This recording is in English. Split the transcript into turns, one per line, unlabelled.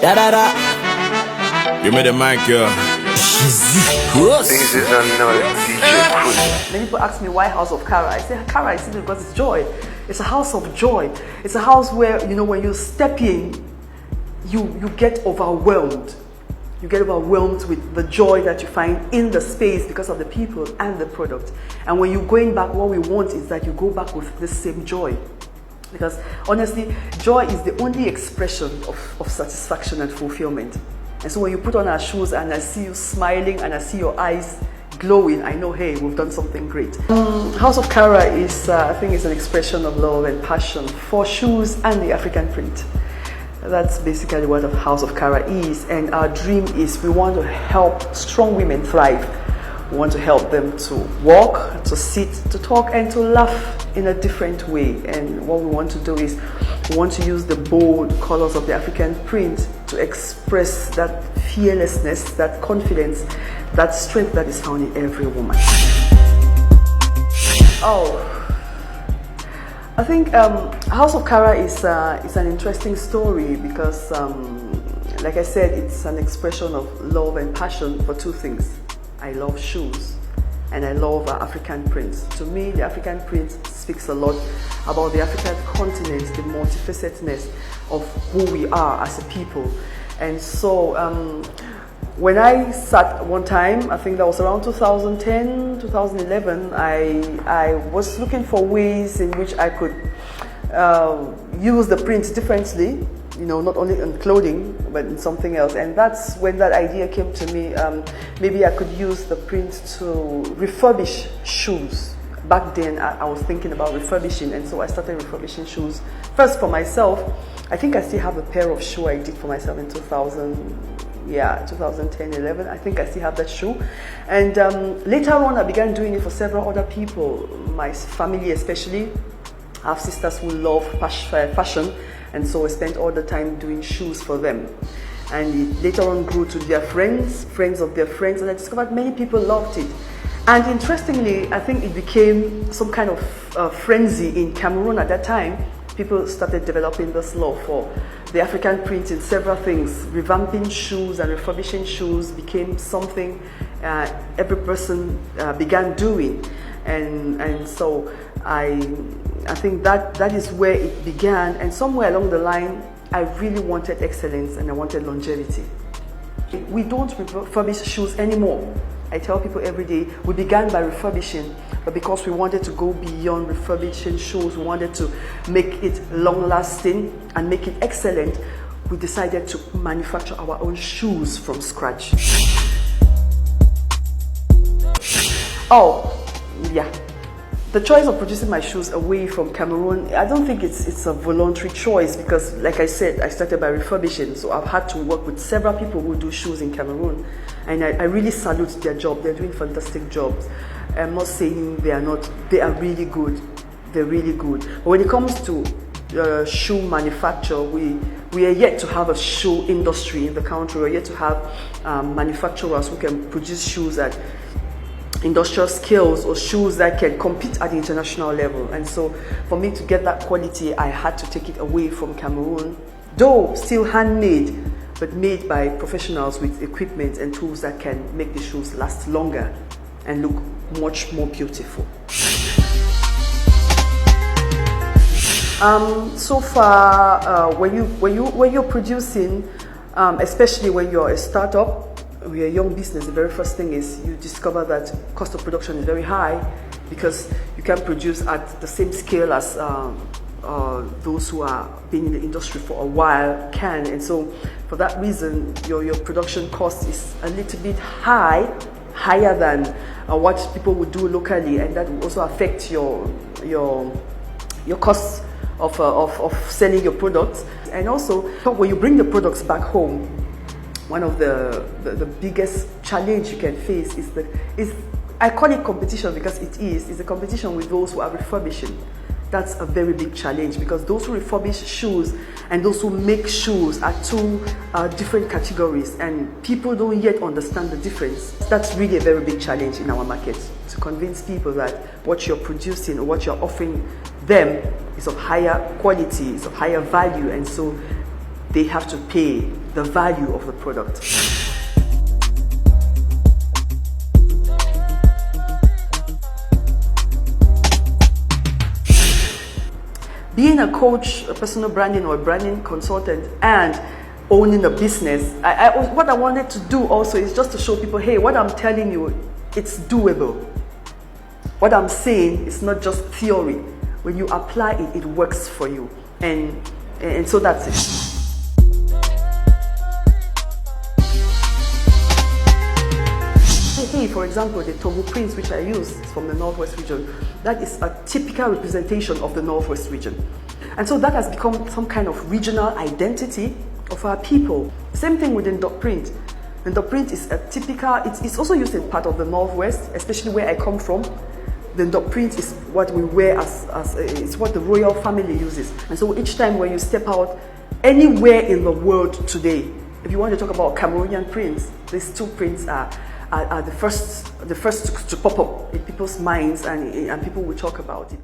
Da da da. Give me the mic, yo.
This is another DJ Chris.
Many people ask me why House of Kigha. I say Kigha is simply because it's joy. It's a house of joy. It's a house where, you know, when you step in, you get overwhelmed. You get overwhelmed with the joy that you find in the space because of the people and the product. And when you're going back, what we want is that you go back with the same joy. Because honestly, joy is the only expression of satisfaction and fulfillment. And so when you put on our shoes and I see you smiling and I see your eyes glowing, I know, hey, we've done something great. House of Kigha is, I think, is an expression of love and passion for shoes and the African print. That's basically what a House of Kigha is. And our dream is we want to help strong women thrive. We want to help them to walk, to sit, to talk, and to laugh in a different way. And what we want to do is we want to use the bold colors of the African print to express that fearlessness, that confidence, that strength that is found in every woman. I think House of Kigha is an interesting story because, like I said, it's an expression of love and passion for two things. I love shoes and I love African prints. To me, the African print speaks a lot about the African continent, the multifacetedness of who we are as a people. And so when I sat one time, I think that was around 2010, 2011, I was looking for ways in which I could use the print differently, you know, not only in clothing, but in something else. And that's when that idea came to me. Maybe I could use the print to refurbish shoes. Back then, I was thinking about refurbishing, and so I started refurbishing shoes. First for myself, I think I still have a pair of shoes I did for myself in 2010, 11. I think I still have that shoe. And later on, I began doing it for several other people, my family especially. I have sisters who love fashion, and so I spent all the time doing shoes for them. And it later on grew to their friends of their friends, and I discovered many people loved it. And interestingly, I think it became some kind of frenzy in Cameroon at that time. People started developing this love for the African print in several things. Revamping shoes and refurbishing shoes became something every person began doing. And so I think that is where it began, and somewhere along the line I really wanted excellence and I wanted longevity. We don't refurbish shoes anymore. I tell people every day, we began by refurbishing, but because we wanted to go beyond refurbishing shoes, we wanted to make it long lasting and make it excellent, we decided to manufacture our own shoes from scratch. The choice of producing my shoes away from Cameroon, I don't think it's a voluntary choice because, like I said, I started by refurbishing, so I've had to work with several people who do shoes in Cameroon, and I really salute their job. They're doing fantastic jobs. I'm not saying they are not, they are really good. They're really good. But when it comes to shoe manufacture, we are yet to have a shoe industry in the country. We're yet to have manufacturers who can produce shoes at industrial scales or shoes that can compete at the international level. And so for me to get that quality, I had to take it away from Cameroon, though still handmade, but made by professionals with equipment and tools that can make the shoes last longer and look much more beautiful. So far, when you're producing, especially when you're a startup, we're a young business, the very first thing is you discover that cost of production is very high because you can't produce at the same scale as those who are been in the industry for a while can. And so for that reason, your production cost is a little bit higher than what people would do locally, and that will also affect your costs of selling your products. And also when you bring the products back home, one of the biggest challenge you can face is I call it competition because it's a competition with those who are refurbishing. That's a very big challenge because those who refurbish shoes and those who make shoes are two different categories, and people don't yet understand the difference. That's really a very big challenge in our market, to convince people that what you're producing or what you're offering them is of higher quality, is of higher value, and so they have to pay the value of the product. Being a coach, a personal branding or a branding consultant, and owning a business, what I wanted to do also is just to show people, hey, what I'm telling you, it's doable. What I'm saying is not just theory. When you apply it, it works for you. And so that's it. Hey, for example, the Togo prints which I use is from the Northwest region. That is a typical representation of the Northwest region. And so that has become some kind of regional identity of our people. Same thing with the print. The print is a typical, it's also used in part of the Northwest, especially where I come from. The print is what we wear it's what the royal family uses. And so each time when you step out anywhere in the world today, if you want to talk about Cameroonian prints, these two prints are the first to pop up in people's minds, and people will talk about it.